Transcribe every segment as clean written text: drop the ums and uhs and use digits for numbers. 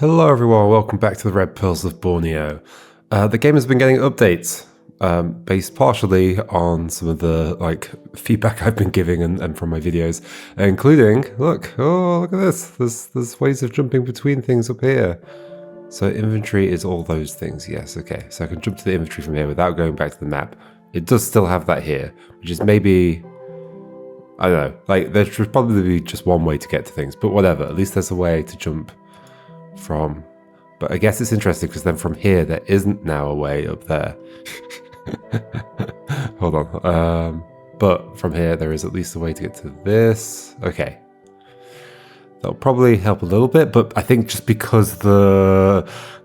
Hello everyone, welcome back to the Red Pearls of Borneo. The game has been getting updates, based partially on some of the feedback I've been giving and from my videos, including, look at this, there's ways of jumping between things up here. So inventory is all those things, yes, okay. So I can jump to the inventory from here without going back to the map. It does still have that here, which is maybe, I don't know, there should probably be just one way to get to things, but whatever, at least there's a way to jump from. But I guess it's interesting because then from here there isn't now a way up there. Hold on. But from here there is at least a way to get to this. Okay. That'll probably help a little bit, but I think just because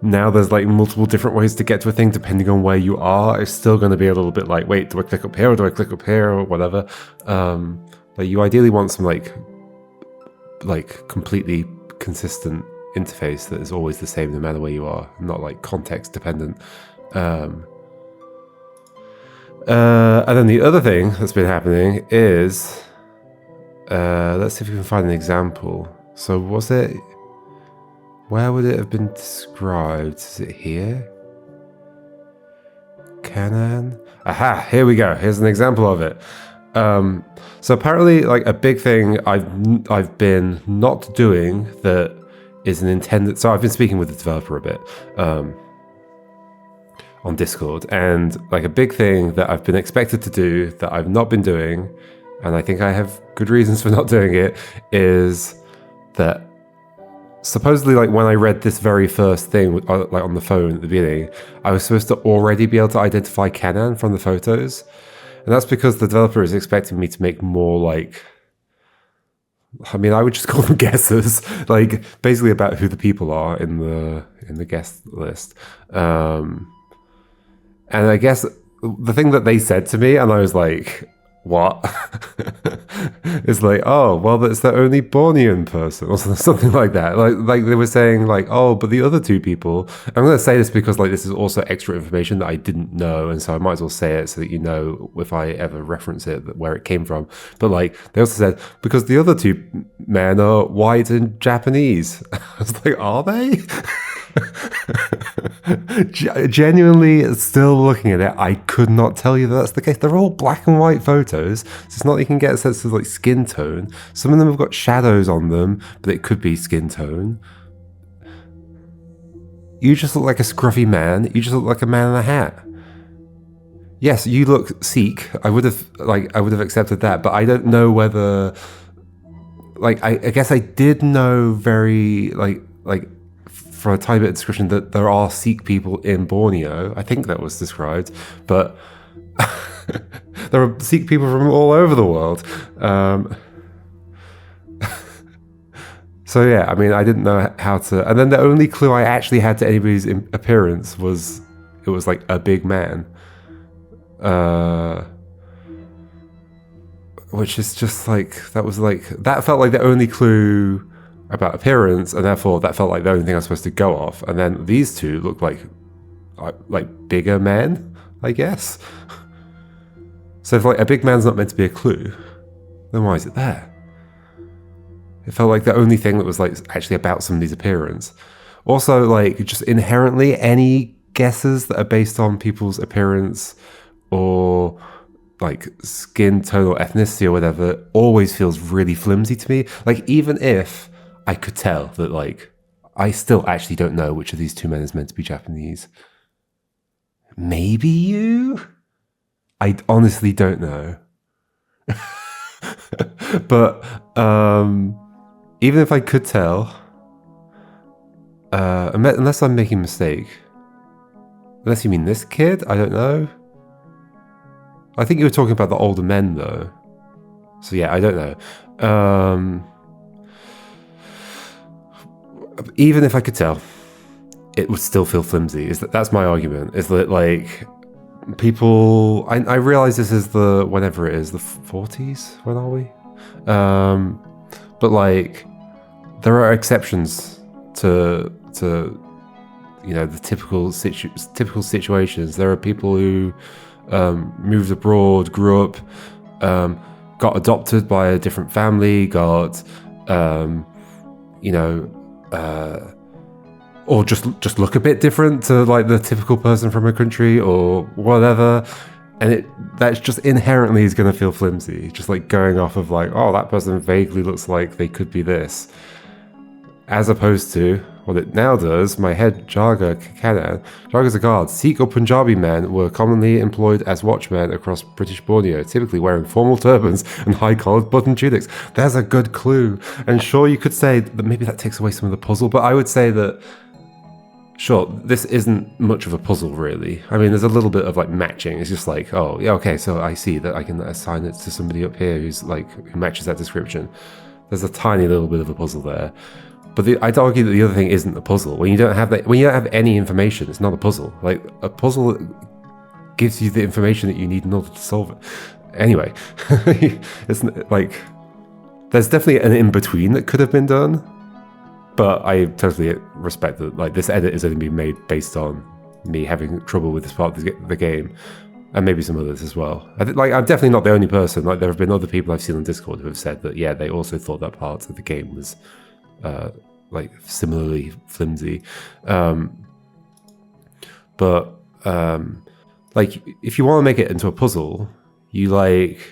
now there's multiple different ways to get to a thing depending on where you are, it's still going to be a little bit wait, do I click up here or do I click up here or whatever? But you ideally want some completely consistent interface that is always the same no matter where you are, not context dependent. And then the other thing that's been happening is, let's see if we can find an example. So where would it have been described? Is it here? Canaan? Aha, here we go. Here's an example of it. So apparently a big thing I've been not doing that is an intended. So I've been speaking with the developer a bit on Discord, and a big thing that I've been expected to do that I've not been doing, and I think I have good reasons for not doing it, is that supposedly when I read this very first thing on the phone at the beginning, I was supposed to already be able to identify Canaan from the photos, and that's because the developer is expecting me to make more I would just call them guesses, basically about who the people are in the guest list. And I guess the thing that they said to me, and I was like, what? It's oh, well, that's the only Bornean person, or something like that. They were saying oh, but the other two people. I'm going to say this because this is also extra information that I didn't know, and so I might as well say it so that you know if I ever reference it where it came from. But they also said because the other two men are white and Japanese. I was are they? Genuinely, still looking at it, I could not tell you that that's the case. They're all black and white photos, so it's not like you can get a sense of skin tone. Some of them have got shadows on them, but it could be skin tone. You just look like a scruffy man. You just look like a man in a hat. Yes, you look Sikh. I would have accepted that, but I don't know whether I guess I did know very for a tiny bit of description that there are Sikh people in Borneo. I think that was described, but there are Sikh people from all over the world. So yeah, I didn't know how to. And then the only clue I actually had to anybody's appearance was it was a big man, which is just that felt like the only clue about appearance, and therefore that felt like the only thing I was supposed to go off. And then these two look like bigger men, I guess. So if a big man's not meant to be a clue, then why is it there? It felt like the only thing that was actually about somebody's appearance. Also, just inherently, any guesses that are based on people's appearance or skin tone or ethnicity or whatever always feels really flimsy to me. Even if I could tell that I still actually don't know which of these two men is meant to be Japanese. Maybe you? I honestly don't know. But even if I could tell, unless I'm making a mistake, unless you mean this kid, I don't know. I think you were talking about the older men though. So yeah, I don't know. Even if I could tell, it would still feel flimsy. That's my argument, is that people, I realize this is whenever it is, the 40s, when are we? But there are exceptions to the typical situations. There are people who moved abroad, grew up, got adopted by a different family, got or just look a bit different to like the typical person from a country or whatever. And that's just inherently is going to feel flimsy, just like going off of like, oh, that person vaguely looks like they could be this, as opposed to what it now does. My head Jaga Kanan. Jagas are guards. Sikh or Punjabi men were commonly employed as watchmen across British Borneo, typically wearing formal turbans and high-collared button tunics. There's a good clue. And sure, you could say that maybe that takes away some of the puzzle, but I would say that sure, this isn't much of a puzzle, really. I mean, there's a little bit of like matching. It's just like, oh, yeah, okay, so I see that I can assign it to somebody up here who's like who matches that description. There's a tiny little bit of a puzzle there, but I'd argue that the other thing isn't a puzzle. When you don't have that, when you don't have any information, it's not a puzzle. Like a puzzle gives you the information that you need in order to solve it. Anyway, it's like there's definitely an in between that could have been done. But I totally respect that, like, this edit is only being made based on me having trouble with this part of the game, and maybe some others as well. I'm definitely not the only person. Like, there have been other people I've seen on Discord who have said that, yeah, they also thought that part of the game was, like, similarly flimsy. Like, if you want to make it into a puzzle, you, like...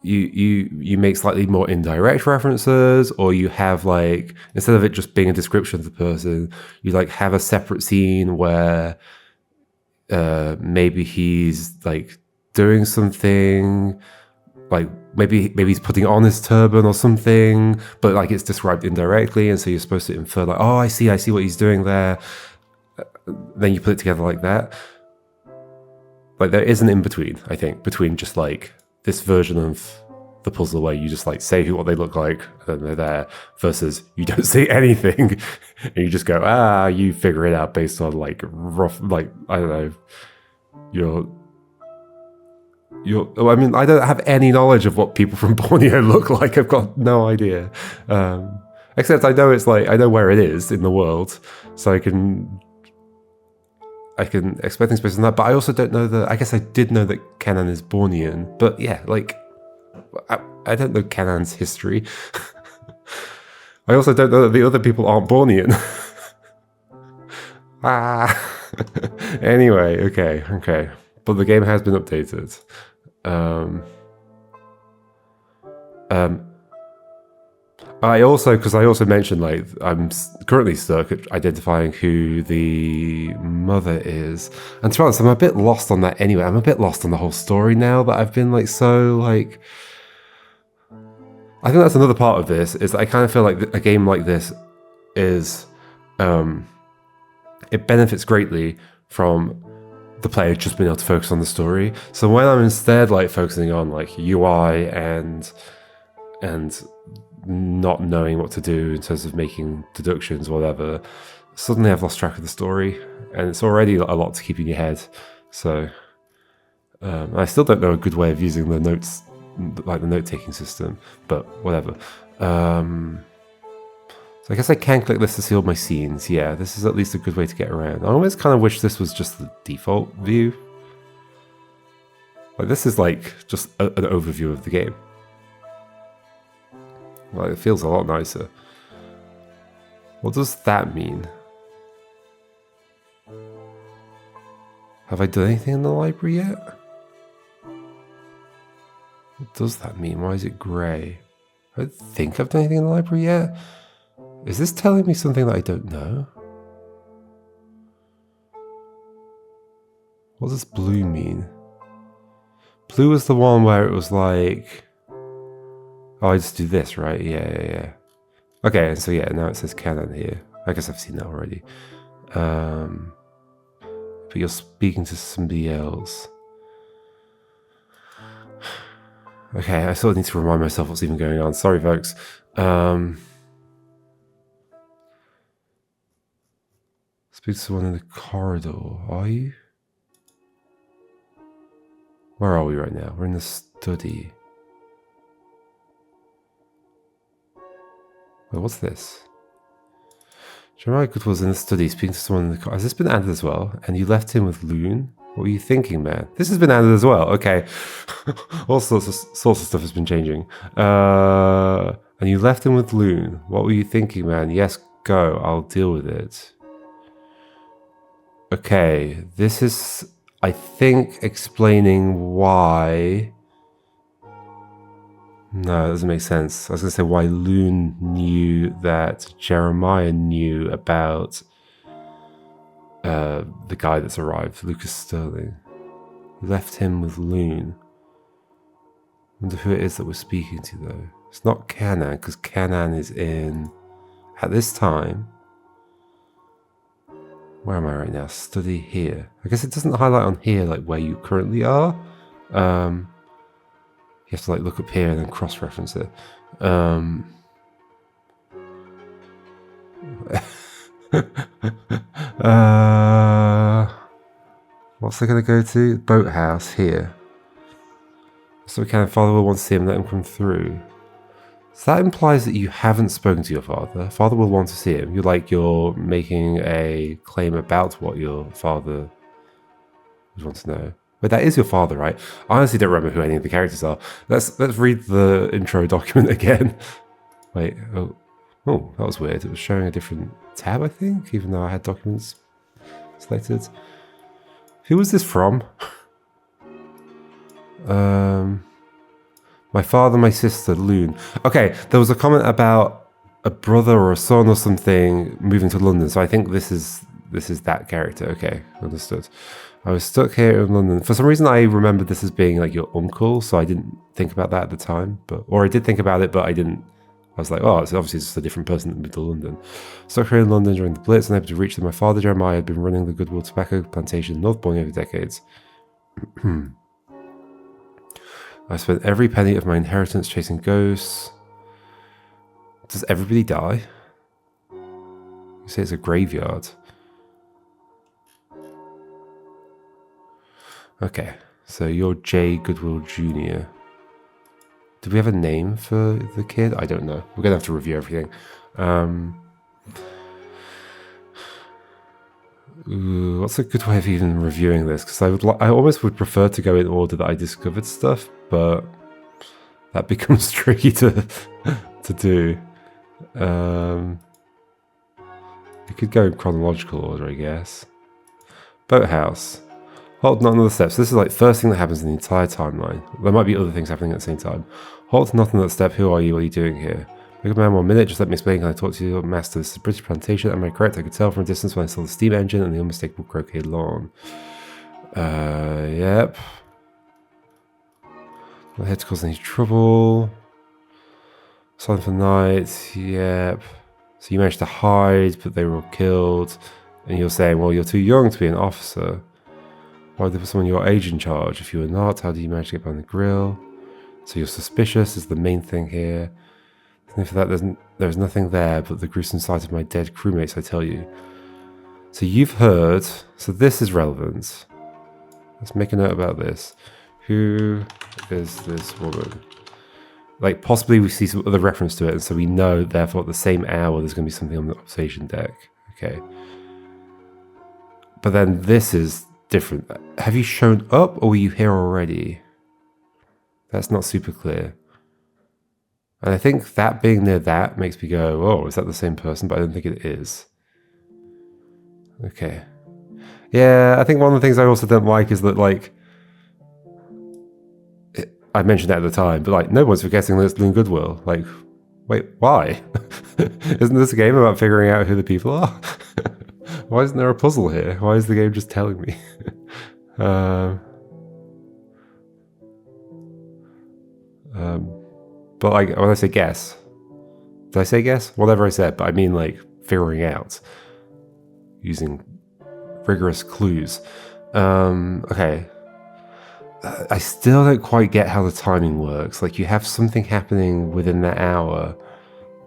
You make slightly more indirect references, or you have like, instead of it just being a description of the person, you like have a separate scene where maybe he's like doing something, like maybe he's putting on his turban or something, but like it's described indirectly, and so you're supposed to infer like, oh, I see what he's doing there. Then you put it together like that. Like there is an in between, I think, between just like this version of the puzzle where you just like say what they look like and then they're there, versus you don't say anything and you just go, you figure it out based on like rough, like, I don't know, I mean, I don't have any knowledge of what people from Borneo look like. I've got no idea. Except I know it's like, I know where it is in the world, so I can expect things based on that, but I also don't know that. I guess I did know that Kanan is Bornean, but yeah, like, I don't know Kanan's history. I also don't know that the other people aren't Bornean. Anyway, okay. But the game has been updated. I also mentioned, like, I'm currently stuck at identifying who the mother is. And to be honest, I'm a bit lost on that anyway. I'm a bit lost on the whole story now that I've been, like, so, like... I think that's another part of this, is I kind of feel like a game like this is... it benefits greatly from the player just being able to focus on the story. So when I'm instead, like, focusing on, like, UI and not knowing what to do in terms of making deductions or whatever, suddenly I've lost track of the story, and it's already a lot to keep in your head. So I still don't know a good way of using the notes, like the note-taking system, but whatever. So I guess I can click this to see all my scenes. Yeah, this is at least a good way to get around. I almost kind of wish this was just the default view. Like, this is like just an overview of the game. Well, it feels a lot nicer. What does that mean? Have I done anything in the library yet? What does that mean? Why is it grey? I don't think I've done anything in the library yet. Is this telling me something that I don't know? What does blue mean? Blue was the one where it was like... Oh, I just do this, right? Yeah. Okay, and so yeah, now it says Kanan here. I guess I've seen that already. But you're speaking to somebody else. Okay, I sort of need to remind myself what's even going on. Sorry, folks. Speak to someone in the corridor. Are you? Where are we right now? We're in the study. Wait, what's this? Jeremiah Goodwill was in the study speaking to someone in the car. Has this been added as well? And you left him with Loon? What were you thinking, man? This has been added as well. Okay. All sorts of stuff has been changing. And you left him with Loon. What were you thinking, man? Yes, go. I'll deal with it. Okay, this is, I think, explaining why... No, that doesn't make sense. I was going to say why Loon knew that Jeremiah knew about the guy that's arrived, Lucas Sterling. Left him with Loon. Wonder who it is that we're speaking to, though. It's not Canaan, because Canaan is in... At this time... Where am I right now? Study here. I guess it doesn't highlight on here, like, where you currently are. You have to, like, look up here and then cross-reference it. What's it going to go to? Boathouse here. So we can Father will want to see him, let him come through. So that implies that you haven't spoken to your father. Father will want to see him. You're making a claim about what your father would want to know. But that is your father, right? I honestly don't remember who any of the characters are. Let's read the intro document again. Wait, oh, that was weird. It was showing a different tab, I think, even though I had documents selected. Who was this from? My father, my sister, Loon. Okay, there was a comment about a brother or a son or something moving to London, so I think this is that character. Okay, understood. I was stuck here in London. For some reason, I remembered this as being like your uncle, so I didn't think about that at the time. Or I did think about it, but I didn't. I was like, oh, it's obviously just a different person that moved to London. Stuck here in London during the Blitz, unable to reach them. My father, Jeremiah, had been running the Goodwill tobacco plantation in North Borneo for decades. I spent every penny of my inheritance chasing ghosts. Does everybody die? You say it's a graveyard. Okay, so you're J. Goodwill Jr. Do we have a name for the kid? I don't know. We're going to have to review everything. What's a good way of even reviewing this? Because I almost would prefer to go in order that I discovered stuff, but that becomes tricky to do. We could go in chronological order, I guess. Boathouse. Halt not another step. So this is like first thing that happens in the entire timeline. There might be other things happening at the same time. Halt not another step. Who are you? What are you doing here? Make a man 1 minute. Just let me explain. Can I talk to you, master? This is a British plantation. Am I correct? I could tell from a distance when I saw the steam engine and the unmistakable croquet lawn. Yep. Not here to cause any trouble. Silent for night. Yep. So you managed to hide, but they were all killed. And you're saying, well, you're too young to be an officer. Why would there be someone your age in charge? If you were not, how do you manage to get behind the grill? So you're suspicious is the main thing here. And for that, there's nothing there but the gruesome sight of my dead crewmates, I tell you. So you've heard... So this is relevant. Let's make a note about this. Who is this woman? Like, possibly we see some other reference to it, and so we know, therefore, at the same hour, there's going to be something on the observation deck. Okay. But then this is different. Have you shown up, or were you here already? That's not super clear. And I think that being near that makes me go, oh, is that the same person? But I don't think it is. Okay. Yeah, I think one of the things I also don't like is that, like, I mentioned that at the time, but, like, no one's forgetting that it's Loon Goodwill. Like, wait, why? Isn't this a game about figuring out who the people are? Why isn't there a puzzle here? Why is the game just telling me? But, like, when I say guess, did I say guess? Whatever I said, but I mean, like, figuring out. Using rigorous clues. Okay. I still don't quite get how the timing works. Like, you have something happening within that hour,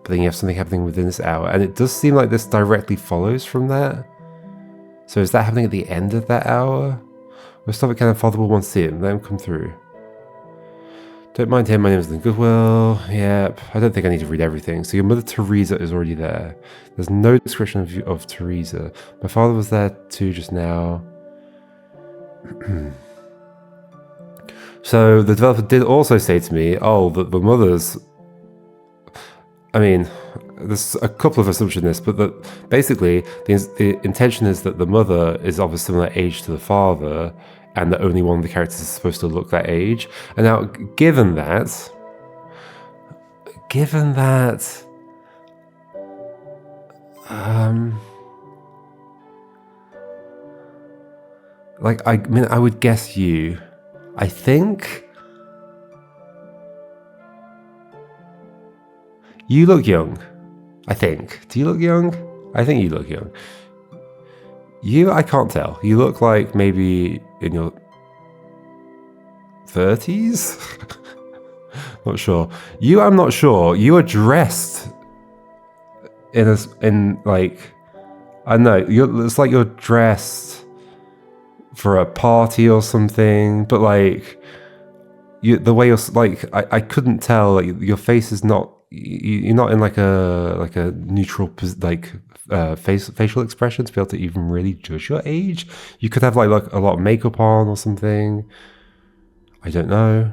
but then you have something happening within this hour. And it does seem like this directly follows from that. So is that happening at the end of that hour? We'll stop at Cannon. Father will want to see him. Let him come through. Don't mind him. My name is Lynn Goodwill. Yep. I don't think I need to read everything. So your mother Teresa is already there. There's no description of Teresa. My father was there too just now. So the developer did also say to me, oh, that the mothers... I mean, there's a couple of assumptions in this, but basically the intention is that the mother is of a similar age to the father, and that only one of the characters is supposed to look that age. And now, given that, like, I mean, I would guess you. I think you look young. I think. Do you look young? I think you look young. You, I can't tell. You look like maybe in your 30s? Not sure. You, I'm not sure. You are dressed in like, I don't know, it's like you're dressed for a party or something, but like, the way you're like, I couldn't tell, like, your face is not, you're not in like a neutral facial expression to be able to even really judge your age. You could have like a lot of makeup on or something. I don't know.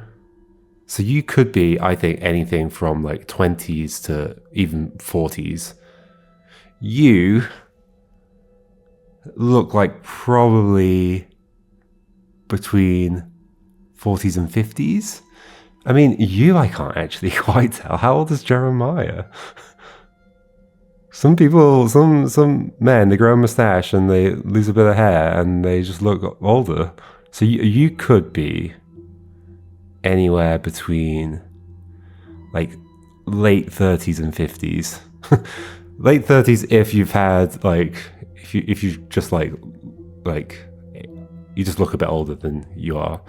So you could be, I think, anything from like 20s to even 40s. You look like probably between 40s and 50s. I mean, I can't actually quite tell. How old is Jeremiah? Some people, some men, they grow a mustache and they lose a bit of hair and they just look older. So you could be anywhere between like late 30s and 50s. Late 30s if you've had like, if you just like you just look a bit older than you are.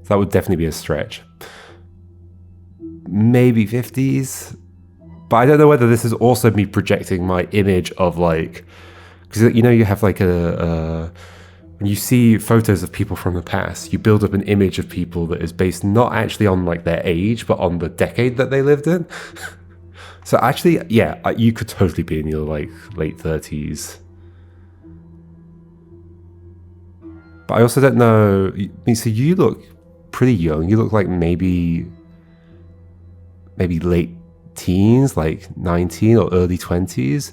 That would definitely be a stretch. Maybe 50s. But I don't know whether this is also me projecting my image of like, because you have like when you see photos of people from the past, you build up an image of people that is based not actually on like their age, but on the decade that they lived in. So actually, yeah, you could totally be in your like late 30s. But I also don't know. So you look pretty young. You look like maybe late teens, like 19 or early 20s.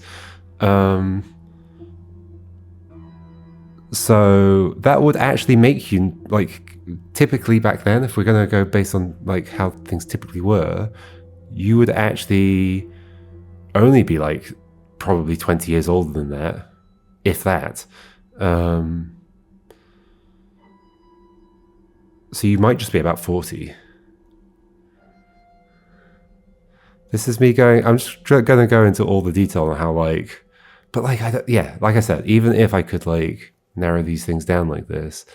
So that would actually make you, like, typically back then, if we're going to go based on like how things typically were, you would actually only be like probably 20 years older than that, if that. So you might just be about 40. This is me going, I'm just going to go into all the detail on how like, but like, like I said, even if I could like narrow these things down like this,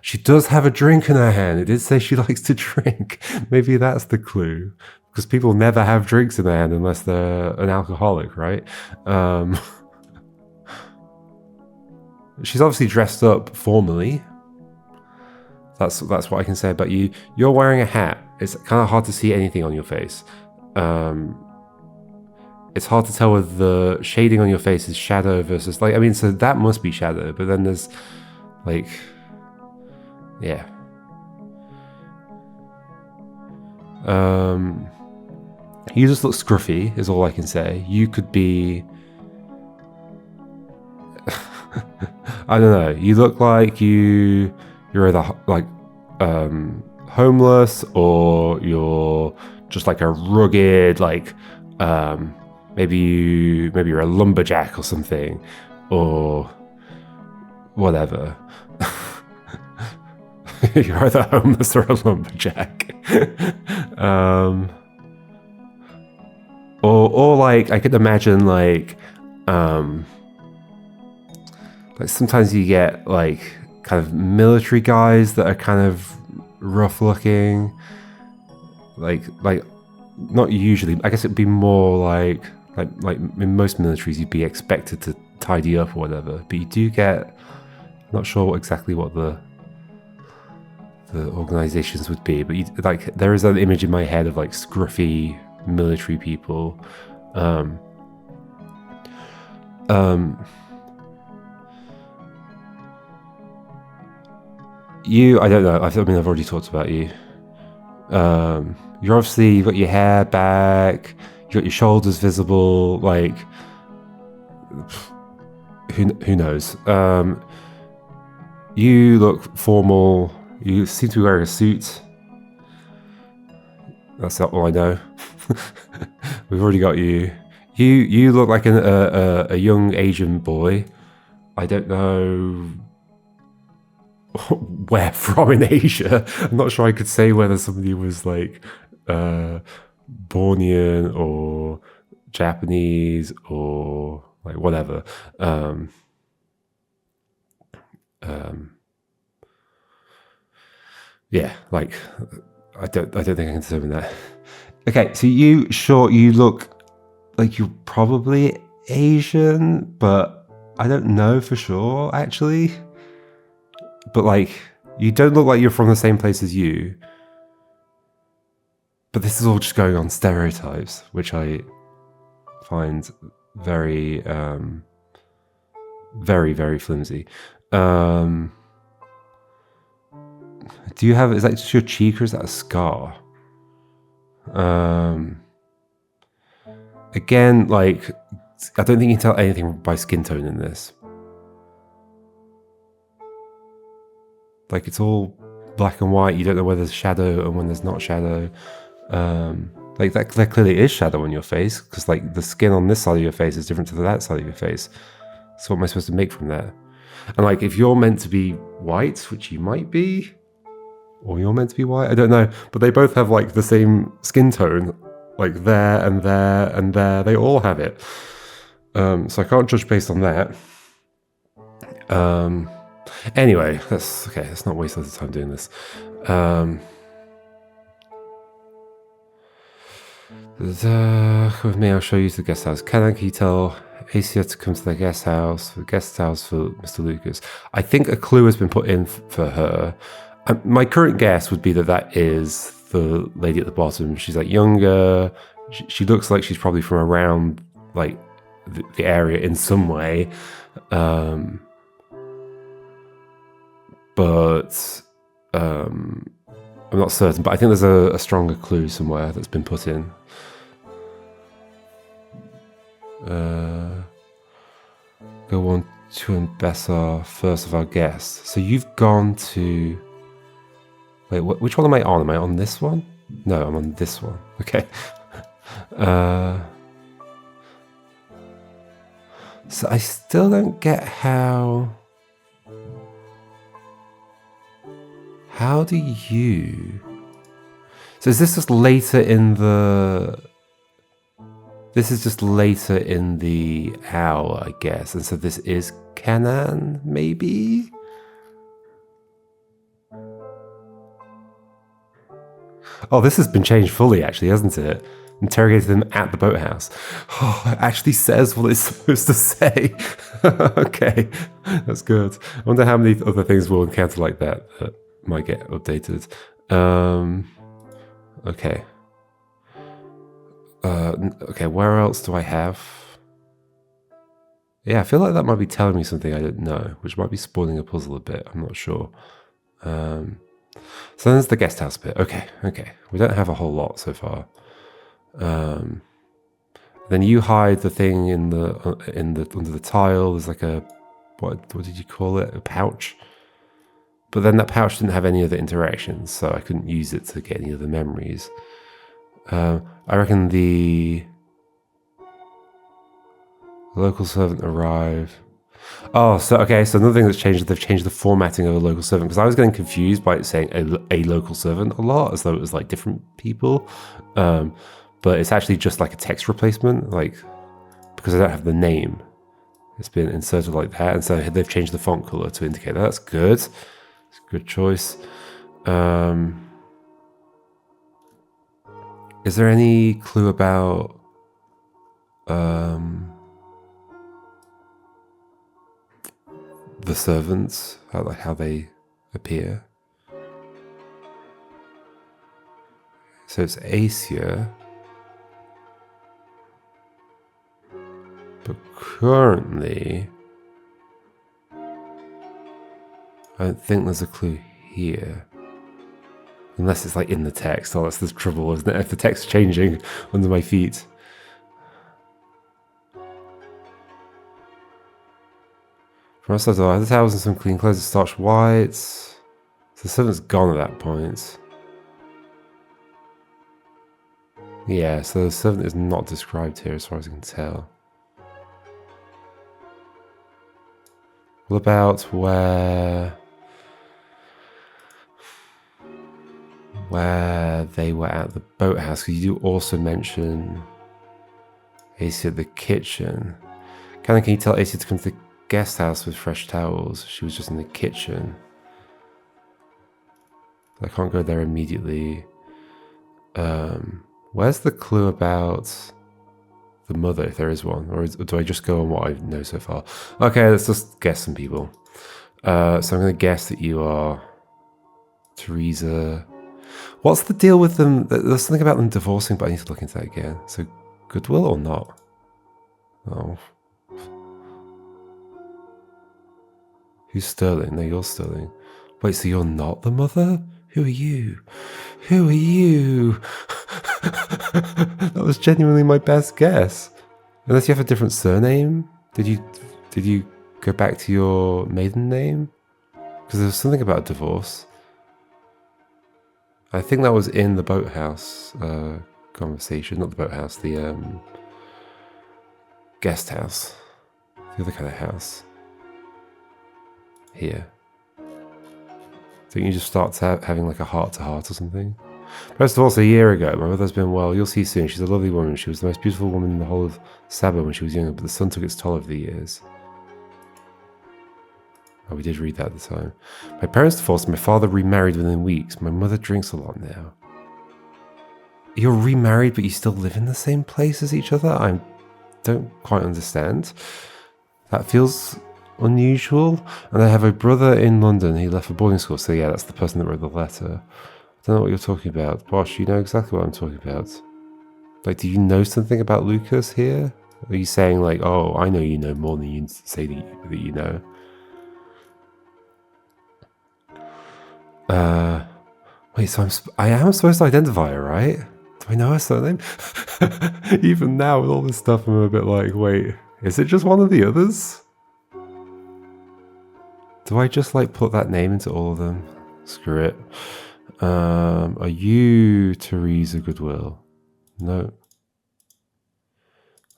she does have a drink in her hand. It did say she likes to drink. Maybe that's the clue, because people never have drinks in their hand unless they're an alcoholic, right? She's obviously dressed up formally. That's what I can say about you. You're wearing a hat. It's kind of hard to see anything on your face. It's hard to tell whether the shading on your face is shadow versus like, I mean, so that must be shadow, but then there's like, yeah. You just look scruffy is all I can say. You could be, I don't know. You look like you're either like homeless, or you're just like a rugged, like maybe you're a lumberjack or something, or whatever. You're either homeless or a lumberjack. Or like I could imagine like sometimes you get like kind of military guys that are kind of rough looking, like not usually, I guess it'd be more like in most militaries you'd be expected to tidy up or whatever, but you do get, not sure exactly what the organizations would be, but like there is an image in my head of like scruffy military people. You, I don't know. I mean, I've already talked about you. You're obviously, you've got your hair back. got your shoulders visible. Like, who knows? You look formal. You seem to be wearing a suit. That's not all I know. We've already got you. You look like a young Asian boy. I don't know where from in Asia. I'm not sure I could say whether somebody was like Borneo or Japanese or like whatever. Yeah, like I don't think I can determine that. Okay, so you look like you're probably Asian, but I don't know for sure actually. But like you don't look like you're from the same place as you. But this is all just going on stereotypes, which I find very very flimsy. Do you have, is that just your cheek or is that a scar? Again, like, I don't think you can tell anything by skin tone in this. Like, it's all black and white. You don't know where there's shadow and when there's not shadow. Like, that clearly is shadow on your face, because, like, the skin on this side of your face is different to that side of your face. So what am I supposed to make from that? And, like, if you're meant to be white, which you might be, or you're meant to be white, I don't know, but they both have like the same skin tone, like there and there and there. They all have it. So I can't judge based on that. Anyway, that's okay. Let's not waste a lot of time doing this. With me, I'll show you to the guest house. Can you tell Asia to come to the guest house for Mr. Lucas? I think a clue has been put in for her. My current guess would be that is the lady at the bottom. She's like younger. She looks like she's probably from around like the area in some way. But I'm not certain. But I think there's a stronger clue somewhere that's been put in. Go on to Embessa, first of our guests. So you've gone to... Wait, which one am I on? Am I on this one? No, I'm on this one. Okay. So I still don't get how... How do you... So is this just later in the... This is just later in the hour, I guess. And so this is Canaan, maybe? Oh, this has been changed fully, actually, hasn't it? Interrogated them at the boathouse. Oh, it actually says what it's supposed to say. Okay, that's good. I wonder how many other things we'll encounter like that might get updated. Okay. Okay, where else do I have? Yeah, I feel like that might be telling me something I don't know, which might be spoiling a puzzle a bit. I'm not sure. So there's the guest house bit. Okay. We don't have a whole lot so far. Then you hide the thing in the under the tile. There's like a what did you call it? A pouch. But then that pouch didn't have any other interactions, so I couldn't use it to get any other memories. I reckon the local servant arrived. Oh, so okay. So another thing that's changed is they've changed the formatting of a local servant, because I was getting confused by it saying a local servant a lot, as though it was like different people. But it's actually just like a text replacement, like because I don't have the name. It's been inserted like that, and so they've changed the font color to indicate that. That's good. It's a good choice. Is there any clue about the servants, how they appear? So it's Asia, but currently I don't think there's a clue here. Unless it's like in the text. Oh, that's the trouble, isn't it? If the text's changing under my feet. From outside the door, the towels and some clean clothes, starched whites. So the servant's gone at that point. Yeah, so the servant is not described here as far as I can tell. What about where they were at the boathouse? Because you do also mention AC at the kitchen. Can you tell AC to come to the guest house with fresh towels? She was just in the kitchen. I can't go there immediately. Where's the clue about the mother, if there is one? Or do I just go on what I know so far? Okay, let's just guess some people. So I'm going to guess that you are Teresa. What's the deal with them? There's something about them divorcing, but I need to look into that again. So Goodwill or not? Oh. Who's Sterling? No, you're Sterling. Wait, so you're not the mother? Who are you? Who are you? That was genuinely my best guess. Unless you have a different surname? Did you go back to your maiden name? Because there was something about a divorce. I think that was in the boathouse conversation. Not the boathouse, the guest house. The other kind of house. Here. Don't you just start having like a heart-to-heart or something? First of all, a year ago, my mother's been well. You'll see soon. She's a lovely woman. She was the most beautiful woman in the whole of Saba when she was younger, but the sun took its toll over the years. Oh, we did read that at the time. My parents divorced. My father remarried within weeks. My mother drinks a lot now. You're remarried, but you still live in the same place as each other? I don't quite understand. That feels unusual. And I have a brother in London. He left for boarding school. So yeah, that's the person that wrote the letter. I don't know what you're talking about. Bosh, you know exactly what I'm talking about. Like, do you know something about Lucas here? Are you saying like, oh, I know you know more than you say that you know? Wait, so I am supposed to identify her, right? Do I know her surname? Even now with all this stuff, I'm a bit like, wait, is it just one of the others? Do I just like put that name into all of them? Screw it. Are you Teresa Goodwill? No.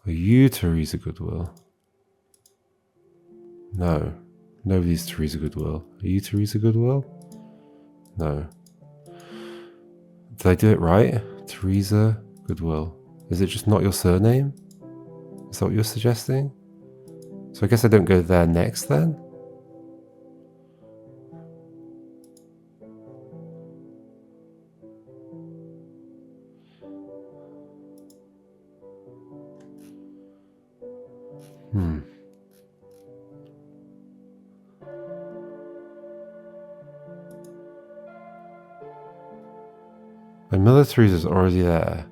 Are you Teresa Goodwill? No. Nobody's Teresa Goodwill. Are you Teresa Goodwill? No. Did I do it right? Teresa Goodwill. Is it just not your surname? Is that what you're suggesting? So I guess I don't go there next then? My mother Teresa's already there.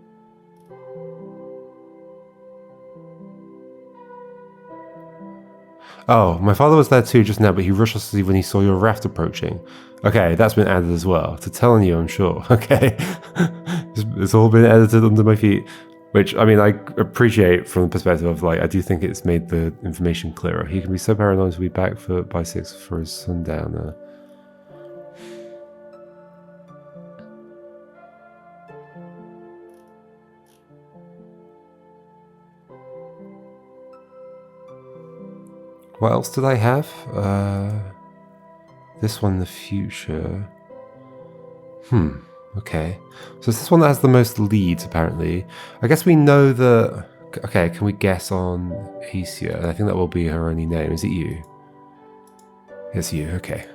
Oh, my father was there too just now, but he rushed us to see when he saw your raft approaching. Okay, that's been added as well. To telling you, I'm sure. Okay. It's all been edited under my feet. Which, I mean, I appreciate from the perspective of, like, I do think it's made the information clearer. He can be so paranoid to be back by 6 for his sundowner. What else did I have? This one in the future. Okay. So it's this one that has the most leads, apparently. I guess we know that... Okay, can we guess on Asia? I think that will be her only name. Is it you? It's you, okay.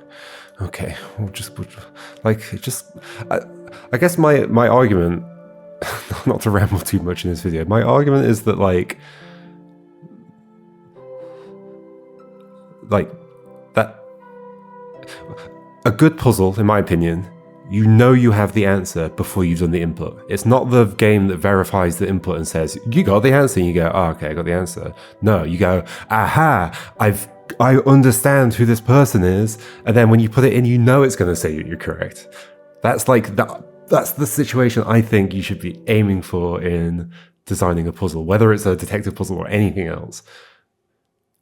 Okay, I guess my argument... not to ramble too much in this video. My argument is that, like that... A good puzzle, in my opinion... You know you have the answer before you've done the input. It's not the game that verifies the input and says, you got the answer, and you go, oh, okay, I got the answer. No, you go, aha, I understand who this person is, and then when you put it in, you know it's going to say that you're correct. That's like, that's the situation I think you should be aiming for in designing a puzzle, whether it's a detective puzzle or anything else.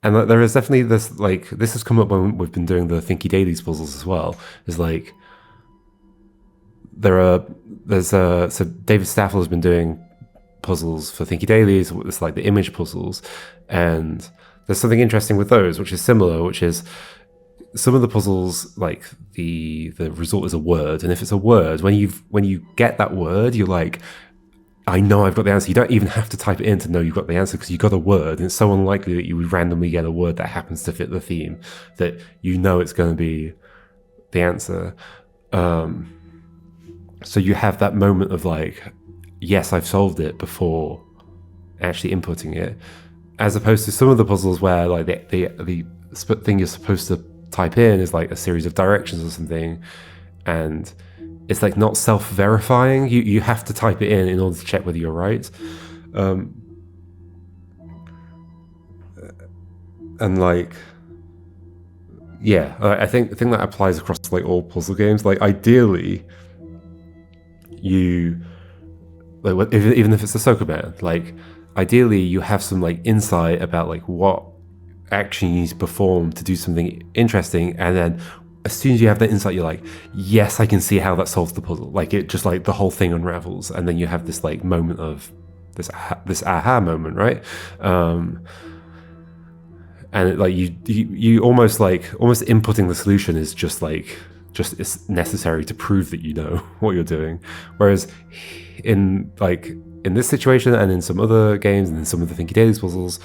And like, there is definitely this, like, this has come up when we've been doing the Thinky Dailies puzzles as well. Is like, so David Staffel has been doing puzzles for Thinky Dailies. It's like the image puzzles, and there's something interesting with those, which is similar, which is some of the puzzles, like the result is a word, and if it's a word, when you get that word, you're like, I know I've got the answer. You don't even have to type it in to know you've got the answer because you got a word, and it's so unlikely that you would randomly get a word that happens to fit the theme that you know it's going to be the answer. So you have that moment of like, yes, I've solved it before actually inputting it, as opposed to some of the puzzles where like the thing you're supposed to type in is like a series of directions or something, and it's like not self-verifying. You have to type it in order to check whether you're right. And like, yeah, I think that applies across like all puzzle games. Like ideally, you like even if it's a Sokoban, like ideally you have some like insight about like what action you need to perform to do something interesting, and then as soon as you have that insight, you're like, yes, I can see how that solves the puzzle. Like it just like the whole thing unravels, and then you have this like moment of this aha moment, right? And it, like you almost inputting the solution is just it's necessary to prove that you know what you're doing. Whereas in this situation and in some other games and in some of the Thinky Dailies puzzles,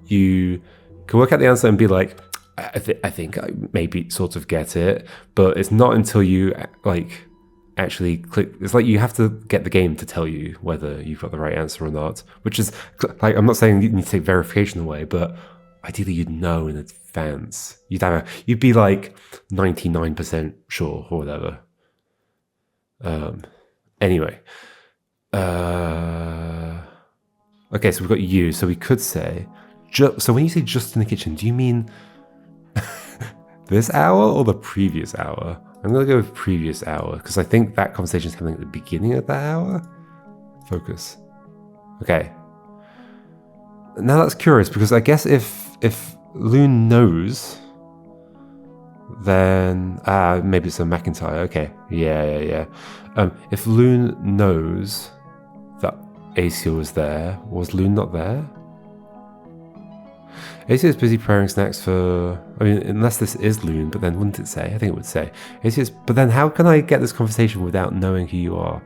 you can work out the answer and be like, I think I maybe sort of get it, but it's not until you like actually click. It's like you have to get the game to tell you whether you've got the right answer or not. Which is like, I'm not saying you need to take verification away, but ideally you'd know in advance. You'd be like 99% sure or whatever. Anyway, okay, so we've got you. So we could say, so when you say just in the kitchen, do you mean this hour or the previous hour? I'm going to go with previous hour because I think that conversation is happening at the beginning of that hour. Focus. Okay. Now that's curious because I guess if Loon knows, then maybe it's a McIntyre. Okay. Yeah. If Loon knows that Aesir was there, was Loon not there? Aesir is busy preparing snacks for... I mean, unless this is Loon, but then wouldn't it say? I think it would say. But then how can I get this conversation without knowing who you are?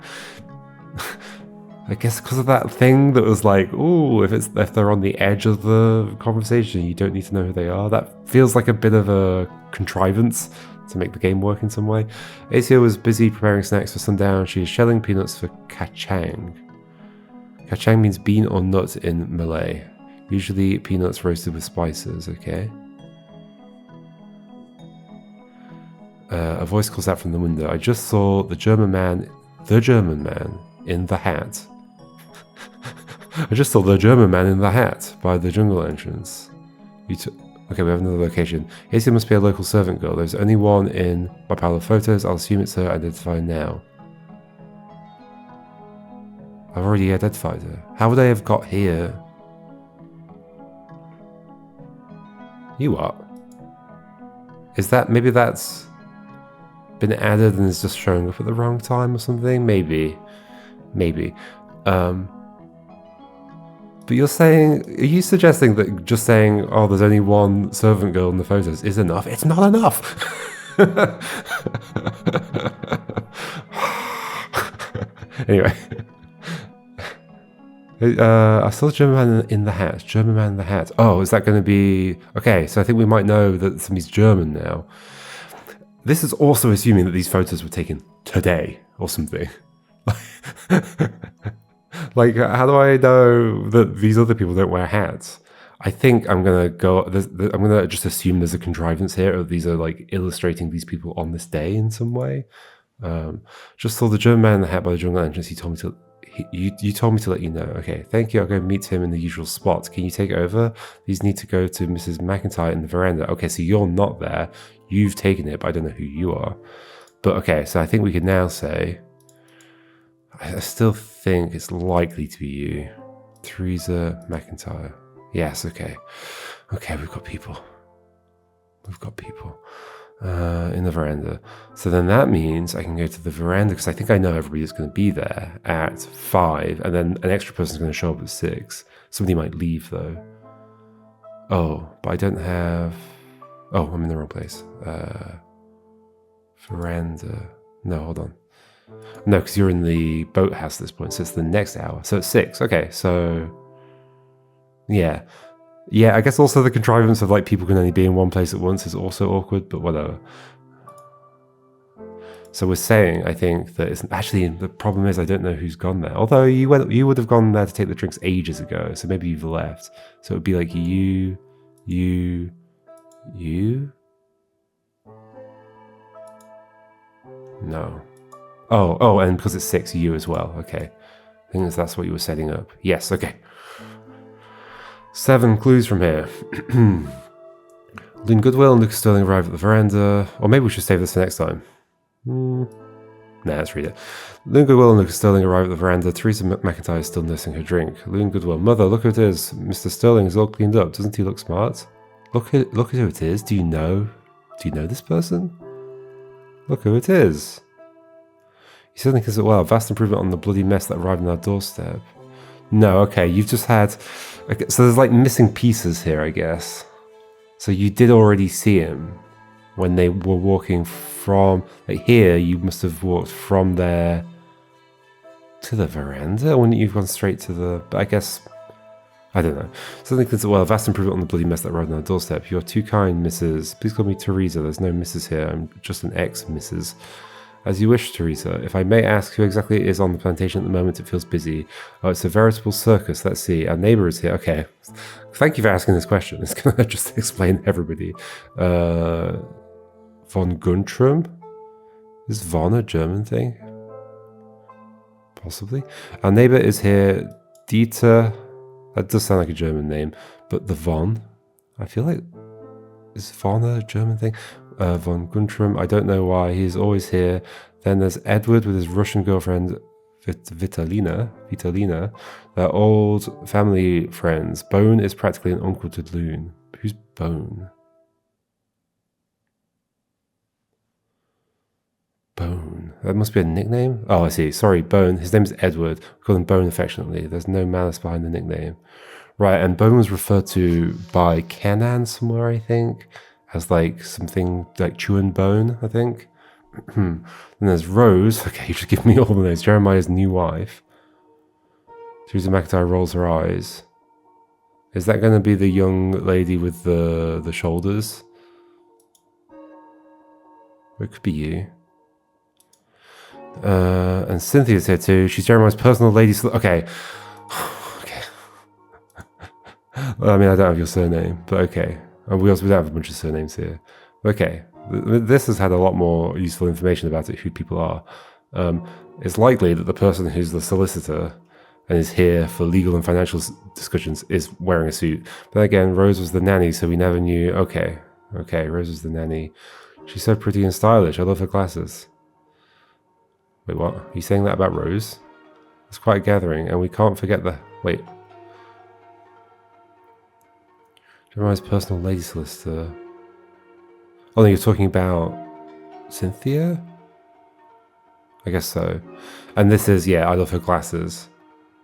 I guess because of that thing that was like, ooh, if they're on the edge of the conversation, you don't need to know who they are. That feels like a bit of a contrivance to make the game work in some way. Aesir was busy preparing snacks for sundown. She is shelling peanuts for kachang. Kachang means bean or nut in Malay. Usually peanuts roasted with spices, okay. A voice calls out from the window. I just saw the German man in the hat. I just saw the German man in the hat by the jungle entrance. Okay, we have another location. Aesir must be a local servant girl. There's only one in my pile of photos. I'll assume it's her. Identify now. I've already identified her. How would I have got here? You what? Is that, maybe that's been added and is just showing up at the wrong time or something? Maybe. But you're saying, are you suggesting that just saying, oh, there's only one servant girl in the photos is enough? It's not enough! Anyway. I saw the German man in the hat. German man in the hat. Oh, is that going to be... Okay, so I think we might know that somebody's German now. This is also assuming that these photos were taken today or something. Like, how do I know that these other people don't wear hats? I think I'm going to just assume there's a contrivance here, or these are like illustrating these people on this day in some way. Just saw the German man in the hat by the jungle entrance. He told me to... You told me to let you know. Okay, thank you. I'll go meet him in the usual spot. Can you take over? These need to go to Mrs. McIntyre in the veranda. Okay, so you're not there. You've taken it, but I don't know who you are. But okay, so I think we can now say... I still think it's likely to be you. Theresa McIntyre. Yes, okay. Okay, we've got people. We've got people in the veranda. So then that means I can go to the veranda because I think I know everybody that's going to be there at 5, and then an extra person's going to show up at 6. Somebody might leave though. Oh, but I don't have... Oh, I'm in the wrong place. Veranda. No, hold on. No, because you're in the boathouse at this point, so it's the next hour. So it's 6. Okay, so... Yeah. Yeah, I guess also the contrivance of like people can only be in one place at once is also awkward, but whatever. So we're saying, I think, that it's actually the problem is I don't know who's gone there. Although you would have gone there to take the drinks ages ago, so maybe you've left. So it would be like you. No. Oh, and because it's 6, you as well. Okay. I think that's what you were setting up. Yes, okay. 7 clues from here. Loon Goodwill and Lucas Sterling arrive at the veranda. Or maybe we should save this for next time. Nah, let's read it. Loon Goodwill and Lucas Sterling arrive at the veranda. Teresa McIntyre is still nursing her drink. Loon Goodwill, mother, look who it is. Mr. Sterling is all cleaned up. Doesn't he look smart? Look at who it is. Do you know this person? Look who it is. You certainly can say, well, vast improvement on the bloody mess that arrived on our doorstep. No, okay, you've just had... Okay, so there's like missing pieces here, I guess. So you did already see him when they were walking from... Like here, you must have walked from there to the veranda? Or wouldn't you have gone straight to the... But I guess... I don't know. Something that's, well, vast improvement on the bloody mess that arrived on our doorstep. You're too kind, Mrs. Please call me Teresa. There's no Mrs. here. I'm just an ex-Mrs. As you wish, Teresa. If I may ask who exactly it is on the plantation at the moment, it feels busy. Oh, it's a veritable circus. Let's see. Our neighbour is here. Okay. Thank you for asking this question. It's going to just explain everybody. Von Guntram? Is Von a German thing? Possibly. Our neighbour is here. Dieter. That does sound like a German name. But the Von? I feel like... Is Von a German thing? Von Guntram, I don't know why, he's always here. Then there's Edward with his Russian girlfriend Vitalina. They're old family friends. Bone is practically an uncle to Loon. Who's Bone? Bone. That must be a nickname? Oh, I see. Sorry, Bone. His name is Edward. We call him Bone affectionately. There's no malice behind the nickname. Right, and Bone was referred to by Kenan somewhere, I think, as like something like chewing bone, I think. Then there's Rose. Okay, you just give me all the names. Jeremiah's new wife. Teresa McIntyre rolls her eyes. Is that going to be the young lady with the shoulders? Or it could be you. And Cynthia's here too. She's Jeremiah's personal lady. Okay. Okay. Well, I mean, I don't have your surname, but okay. And we don't have a bunch of surnames here. Okay, this has had a lot more useful information about it, who people are. It's likely that the person who's the solicitor and is here for legal and financial discussions is wearing a suit. But again, Rose was the nanny, so we never knew. Okay, Rose was the nanny. She's so pretty and stylish. I love her glasses. Wait, what? Are you saying that about Rose? It's quite a gathering, and we can't forget the... Wait. Jeremiah's personal lady solicitor. Oh, no, you're talking about Cynthia? I guess so. And this is, yeah, I love her glasses.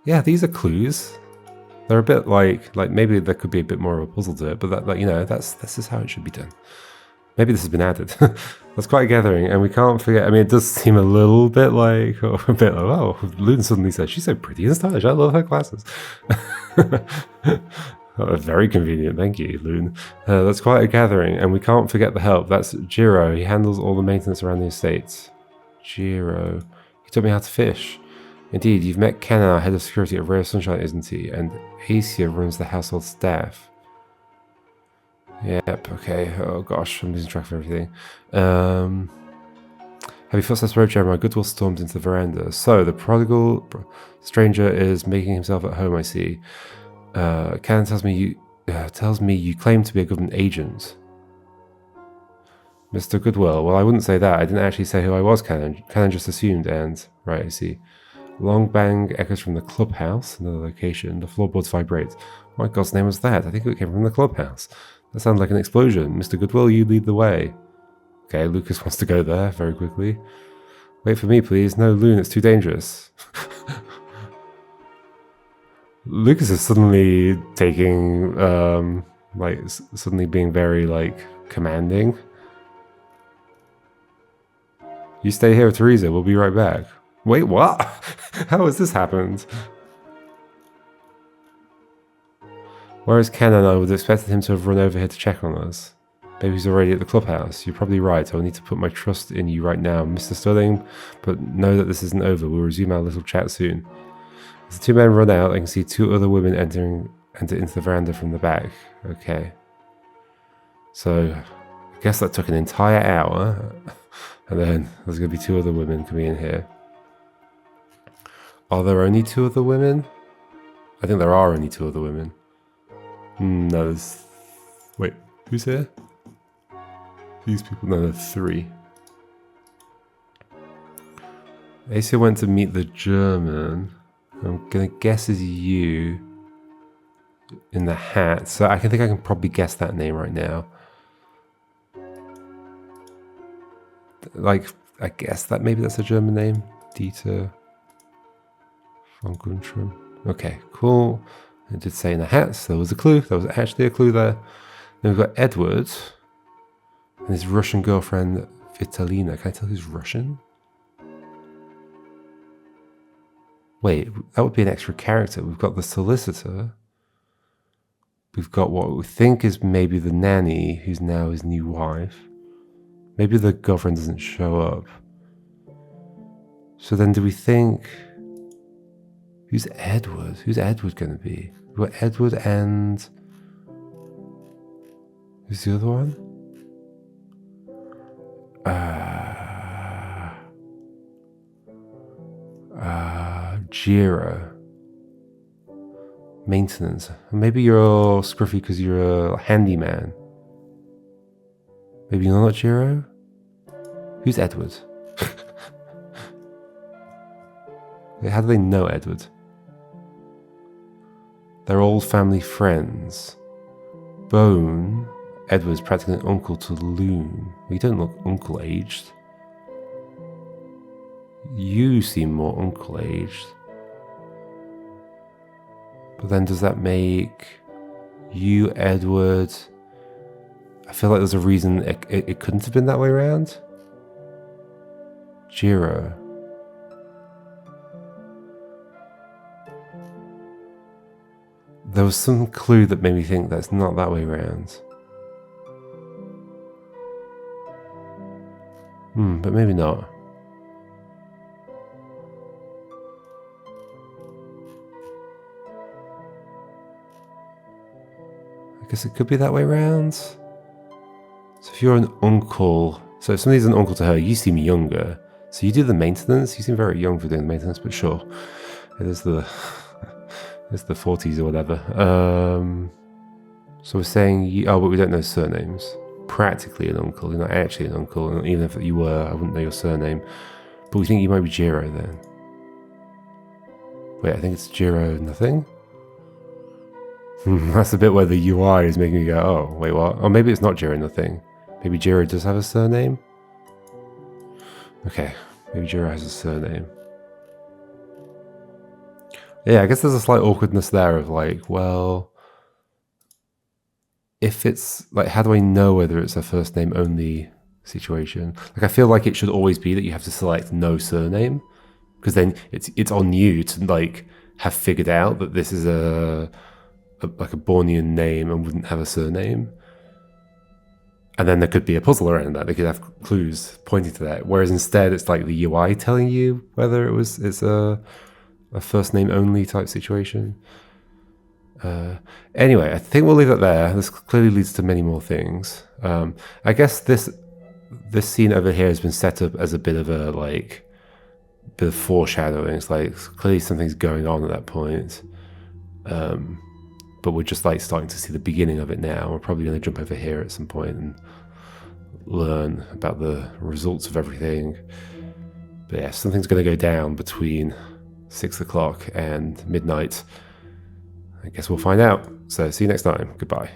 Yeah, these are clues. They're a bit like maybe there could be a bit more of a puzzle to it, but that, like, you know, this is how it should be done. Maybe this has been added. That's quite a gathering, and we can't forget. I mean, it does seem a little bit like, oh, Loon suddenly says she's so pretty and stylish. I love her glasses. Oh, very convenient, thank you, Loon. That's quite a gathering, and we can't forget the help. That's Jiro. He handles all the maintenance around the estate. Jiro. He taught me how to fish. Indeed, you've met Kenan, our head of security at Ray of Sunshine, isn't he? And Asia runs the household staff. Yep, okay. Oh gosh, I'm losing track of everything. Have you footsteps road, Jeremiah? Goodwill stormed into the veranda. So, the prodigal stranger is making himself at home, I see. Kenan tells me you claim to be a government agent. Mr. Goodwill. Well, I wouldn't say that. I didn't actually say who I was, Kenan. Kenan just assumed, and... Right, I see. Long bang echoes from the clubhouse, another location. The floorboards vibrate. What God's name was that? I think it came from the clubhouse. That sounds like an explosion. Mr. Goodwill, you lead the way. Okay, Lucas wants to go there very quickly. Wait for me, please. No, Loon, it's too dangerous. Lucas is suddenly taking, suddenly being very, commanding. You stay here with Teresa, we'll be right back. Wait, what? How has this happened? Whereas Ken and I would have expected him to have run over here to check on us. Maybe he's already at the clubhouse. You're probably right. I'll need to put my trust in you right now, Mr. Sterling, but know that this isn't over. We'll resume our little chat soon. As the two men run out, I can see two other women enter into the veranda from the back. Okay. So, I guess that took an entire hour. And then there's going to be two other women coming in here. Are there only two other women? I think there are only two other women. No, there's... Wait, who's here? These people? No, there's three. Asia went to meet the German. I'm going to guess is you in the hat. So I think I can probably guess that name right now. I guess that maybe that's a German name. Dieter von Guntram. Okay, cool. It did say in the hat, so there was a clue. There was actually a clue there. Then we've got Edward and his Russian girlfriend, Vitalina. Can I tell who's Russian? Wait, that would be an extra character. We've got the solicitor. We've got what we think is maybe the nanny, who's now his new wife. Maybe the girlfriend doesn't show up. So then do we think... Who's Edward? Who's Edward going to be? We've got Edward and... Who's the other one? Jira. Maintenance. Maybe you're scruffy because you're a handyman. Maybe you're not Jiro? Who's Edward? How do they know Edward? They're old family friends. Bone. Edward's practically an uncle to Loon. Well, you don't look uncle aged. You seem more uncle aged. But then does that make you Edward? I feel like there's a reason it couldn't have been that way around. Jiro. There was some clue that made me think that's not that way around. But maybe not. I guess it could be that way around. So if you're an uncle, so if somebody's an uncle to her, you seem younger. So you do the maintenance. You seem very young for doing the maintenance, but sure, it is the it's the 40s or whatever. So we're saying, but we don't know surnames. Practically an uncle. You're not actually an uncle, and even if you were, I wouldn't know your surname. But we think you might be Jiro then. Wait, I think it's Jiro nothing. That's the bit where the UI is making me go, oh, wait, what? Oh, maybe it's not Jiro nothing. Maybe Jiro does have a surname? Okay, maybe Jiro has a surname. Yeah, I guess there's a slight awkwardness there of like, well, if it's like, how do I know whether it's a first name only situation? Like, I feel like it should always be that you have to select no surname, because then it's on you to like have figured out that this is like a Bornean name and wouldn't have a surname. And then there could be a puzzle around that. They could have clues pointing to that. Whereas instead it's like the UI telling you whether it's a first name only type situation. Anyway, I think we'll leave it there. This clearly leads to many more things. I guess this scene over here has been set up as a bit of bit of foreshadowing. It's like clearly something's going on at that point. But we're just like starting to see the beginning of it now. We're probably going to jump over here at some point and learn about the results of everything. But yeah, something's going to go down between 6 o'clock and midnight. I guess we'll find out. So see you next time. Goodbye.